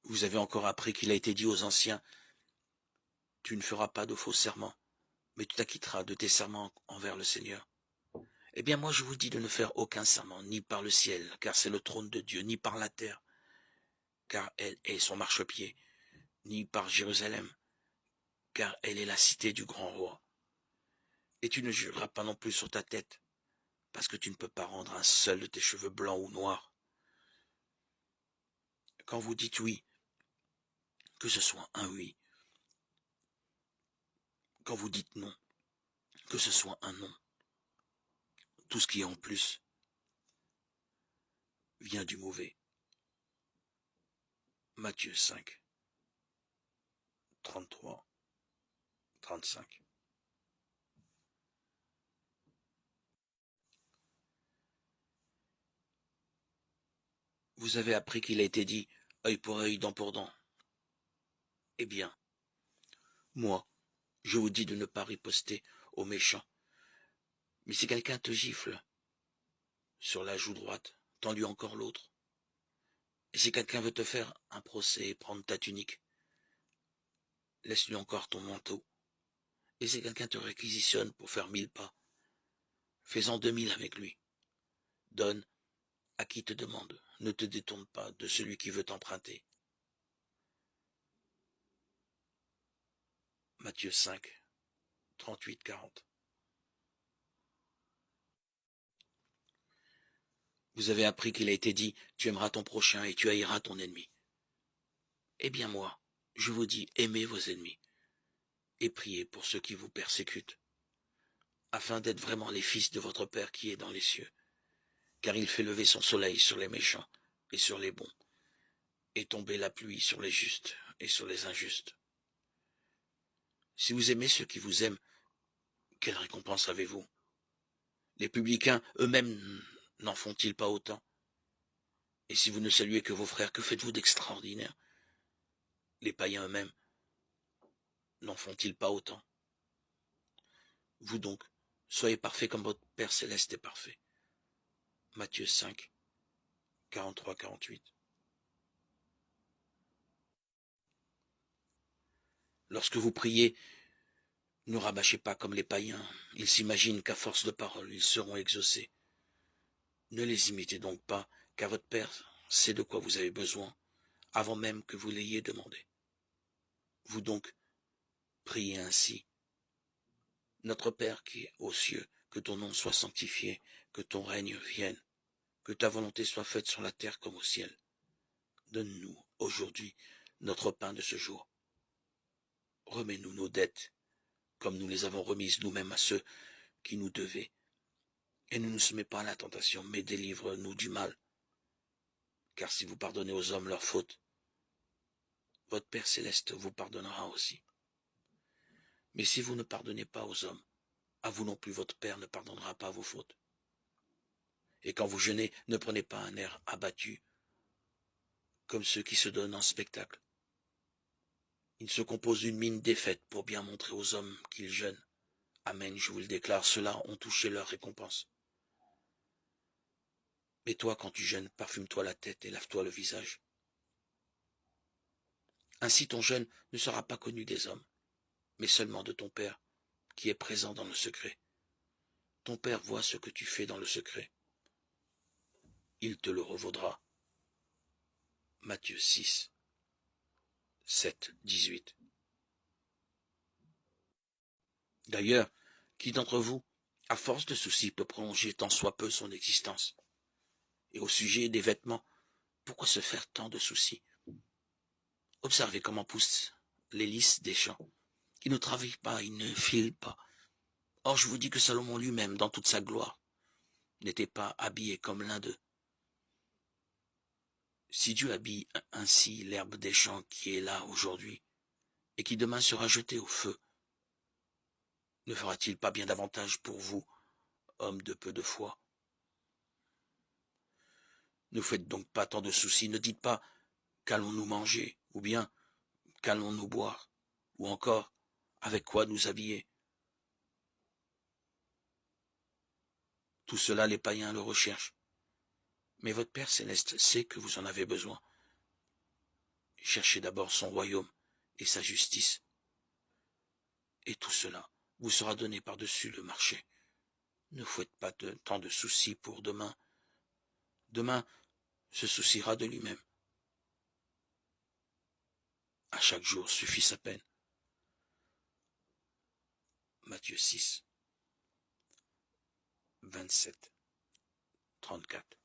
Vous avez encore appris qu'il a été dit aux anciens, « Tu ne feras pas de faux serments, mais tu t'acquitteras de tes serments envers le Seigneur. » Eh bien moi je vous dis de ne faire aucun serment, ni par le ciel, car c'est le trône de Dieu, ni par la terre, car elle est son marchepied, ni par Jérusalem, car elle est la cité du grand roi. Et tu ne jureras pas non plus sur ta tête, parce que tu ne peux pas rendre un seul de tes cheveux blancs ou noirs. Quand vous dites oui, que ce soit un oui. Quand vous dites non, que ce soit un non. Tout ce qui est en plus vient du mauvais. Matthieu 5, 33, 35. Vous avez appris qu'il a été dit œil pour œil, dent pour dent. Eh bien, moi, je vous dis de ne pas riposter aux méchants. Mais si quelqu'un te gifle sur la joue droite, tends-lui encore l'autre. Et si quelqu'un veut te faire un procès et prendre ta tunique, laisse-lui encore ton manteau. Et si quelqu'un te réquisitionne pour faire 1000 pas, fais-en 2000 avec lui. Donne à qui te demande. Ne te détourne pas de celui qui veut t'emprunter. Matthieu 5, 38, 40. Vous avez appris qu'il a été dit, tu aimeras ton prochain et tu haïras ton ennemi. Eh bien moi, je vous dis, aimez vos ennemis et priez pour ceux qui vous persécutent, afin d'être vraiment les fils de votre Père qui est dans les cieux, car il fait lever son soleil sur les méchants et sur les bons, et tomber la pluie sur les justes et sur les injustes. Si vous aimez ceux qui vous aiment, quelle récompense avez-vous? Les publicains eux-mêmes n'en font-ils pas autant? Et si vous ne saluez que vos frères, que faites-vous d'extraordinaire? Les païens eux-mêmes n'en font-ils pas autant? Vous donc, soyez parfaits comme votre Père céleste est parfait. Matthieu 5, 43, 48. Lorsque vous priez, ne rabâchez pas comme les païens. Ils s'imaginent qu'à force de paroles, ils seront exaucés. Ne les imitez donc pas, car votre Père sait de quoi vous avez besoin, avant même que vous l'ayez demandé. Vous donc, priez ainsi. Notre Père qui est aux cieux, que ton nom soit sanctifié, que ton règne vienne, que ta volonté soit faite sur la terre comme au ciel. Donne-nous aujourd'hui notre pain de ce jour. Remets-nous nos dettes, comme nous les avons remises nous-mêmes à ceux qui nous devaient. Et ne nous soumets pas à la tentation, mais délivre-nous du mal. Car si vous pardonnez aux hommes leurs fautes, votre Père céleste vous pardonnera aussi. Mais si vous ne pardonnez pas aux hommes, à vous non plus votre Père ne pardonnera pas vos fautes. Et quand vous jeûnez, ne prenez pas un air abattu, comme ceux qui se donnent en spectacle. Ils se composent d'une mine défaite pour bien montrer aux hommes qu'ils jeûnent. Amen, je vous le déclare, ceux-là ont touché leur récompense. Mais toi, quand tu jeûnes, parfume-toi la tête et lave-toi le visage. Ainsi ton jeûne ne sera pas connu des hommes, mais seulement de ton Père, qui est présent dans le secret. Ton Père voit ce que tu fais dans le secret. Il te le revaudra. Matthieu 6, 7, 18. D'ailleurs, qui d'entre vous, à force de soucis, peut prolonger tant soit peu son existence? Et au sujet des vêtements, pourquoi se faire tant de soucis? Observez comment poussent les lys des champs. Ils ne travaillent pas, ils ne filent pas. Or je vous dis que Salomon lui-même, dans toute sa gloire, n'était pas habillé comme l'un d'eux. Si Dieu habille ainsi l'herbe des champs qui est là aujourd'hui, et qui demain sera jetée au feu, ne fera-t-il pas bien davantage pour vous, hommes de peu de foi? Ne faites donc pas tant de soucis, ne dites pas qu'allons-nous manger, ou bien qu'allons-nous boire, ou encore avec quoi nous habiller. Tout cela, les païens le recherchent. Mais votre Père céleste sait que vous en avez besoin. cherchez d'abord son royaume et sa justice, et tout cela vous sera donné par-dessus le marché. Ne faites pas tant de soucis pour demain. Demain se souciera de lui-même. À chaque jour suffit sa peine. Matthieu 6, 27, 34.